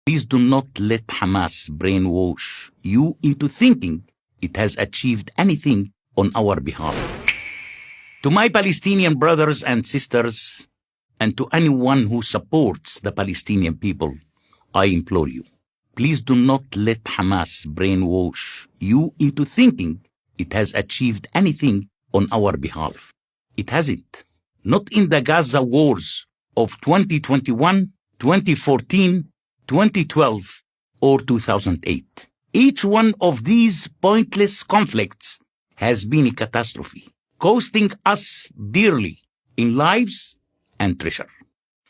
Please do not let Hamas brainwash you into thinking it has achieved anything on our behalf. To my Palestinian brothers and sisters, and to anyone who supports the Palestinian people, I implore you, please do not let Hamas brainwash you into thinking it has achieved anything on our behalf. It hasn't. Not in the Gaza wars of 2021, 2014, 2012, or 2008. Each one of these pointless conflicts has been a catastrophe, costing us dearly in lives and treasure.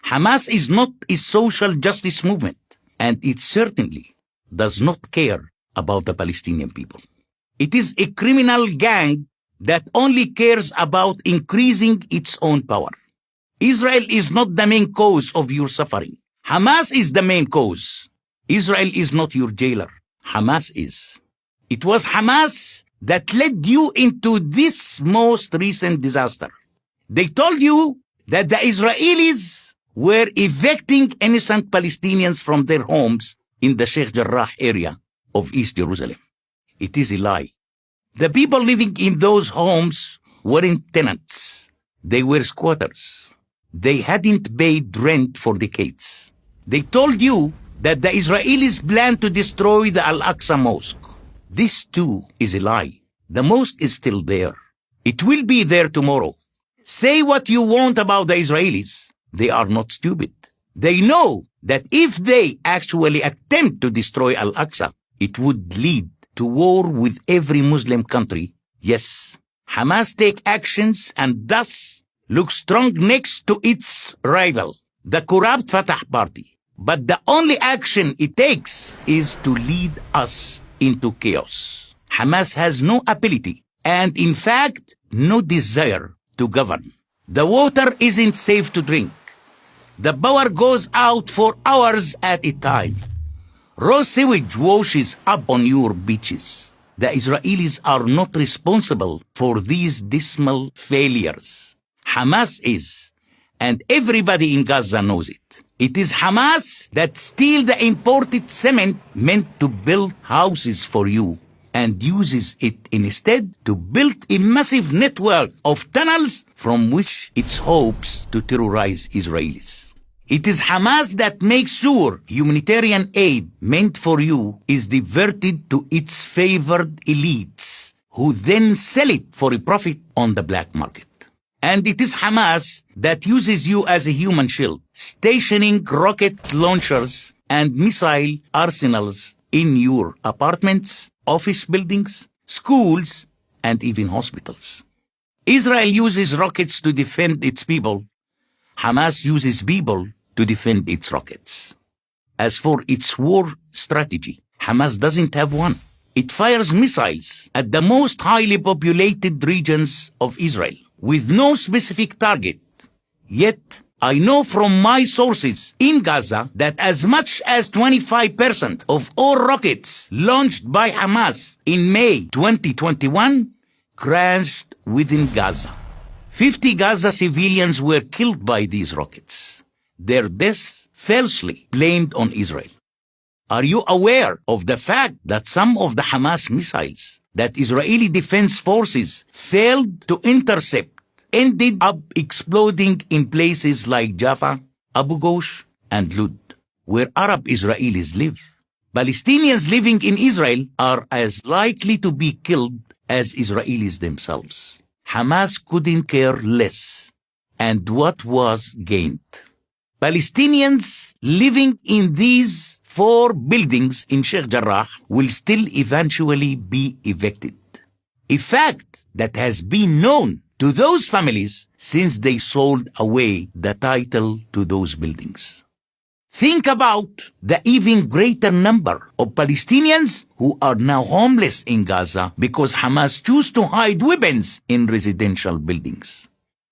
Hamas is not a social justice movement, and it certainly does not care about the Palestinian people. It is a criminal gang that only cares about increasing its own power. Israel is not the main cause of your suffering. Hamas is the main cause. Israel is not your jailer. Hamas is. It was Hamas that led you into this most recent disaster. They told you that the Israelis were evicting innocent Palestinians from their homes in the Sheikh Jarrah area of East Jerusalem. It is a lie. The people living in those homes weren't tenants. They were squatters. They hadn't paid rent for decades. They told you that the Israelis planned to destroy the Al-Aqsa Mosque. This too is a lie. The mosque is still there. It will be there tomorrow. Say what you want about the Israelis. They are not stupid. They know that if they actually attempt to destroy Al-Aqsa, it would lead to war with every Muslim country. Yes, Hamas take actions and thus look strong next to its rival, the corrupt Fatah party. But the only action it takes is to lead us into chaos. Hamas has no ability and, in fact, no desire to govern. The water isn't safe to drink. The power goes out for hours at a time. Raw sewage washes up on your beaches. The Israelis are not responsible for these dismal failures. Hamas is, and everybody in Gaza knows it. It is Hamas that steals the imported cement meant to build houses for you and uses it instead to build a massive network of tunnels from which it hopes to terrorize Israelis. It is Hamas that makes sure humanitarian aid meant for you is diverted to its favored elites, who then sell it for a profit on the black market. And it is Hamas that uses you as a human shield, stationing rocket launchers and missile arsenals in your apartments, office buildings, schools, and even hospitals. Israel uses rockets to defend its people. Hamas uses people to defend its rockets. As for its war strategy, Hamas doesn't have one. It fires missiles at the most highly populated regions of Israel, with no specific target. Yet, I know from my sources in Gaza that as much as 25% of all rockets launched by Hamas in May 2021 crashed within Gaza. 50 Gaza civilians were killed by these rockets. Their deaths falsely blamed on Israel. Are you aware of the fact that some of the Hamas missiles that Israeli defense forces failed to intercept ended up exploding in places like Jaffa, Abu Ghosh, and Lud, where Arab Israelis live? Palestinians living in Israel are as likely to be killed as Israelis themselves. Hamas couldn't care less. And what was gained? Palestinians living in these 4 buildings in Sheikh Jarrah will still eventually be evicted. A fact that has been known to those families since they sold away the title to those buildings. Think about the even greater number of Palestinians who are now homeless in Gaza because Hamas choose to hide weapons in residential buildings.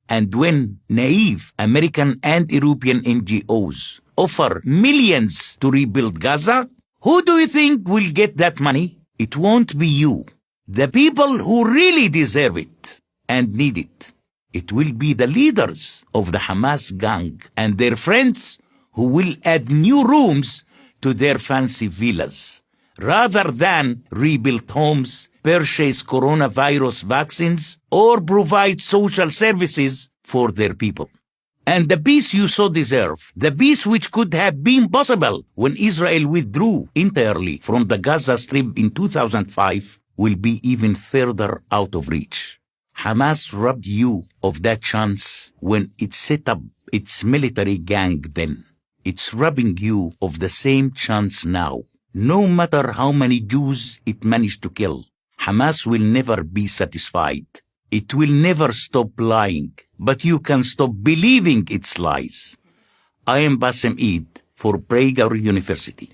And when naive American and European NGOs offer millions to rebuild Gaza, who do you think will get that money? It won't be you. The people who really deserve it and need it. It will be the leaders of the Hamas gang and their friends who will add new rooms to their fancy villas, rather than rebuild homes, purchase coronavirus vaccines, or provide social services for their people. And the peace you so deserve, the peace which could have been possible when Israel withdrew entirely from the Gaza Strip in 2005, will be even further out of reach. Hamas robbed you of that chance when it set up its military gang then. It's robbing you of the same chance now. No matter how many Jews it managed to kill, Hamas will never be satisfied. It will never stop lying, but you can stop believing its lies. I am Bassem Eid for Prager University.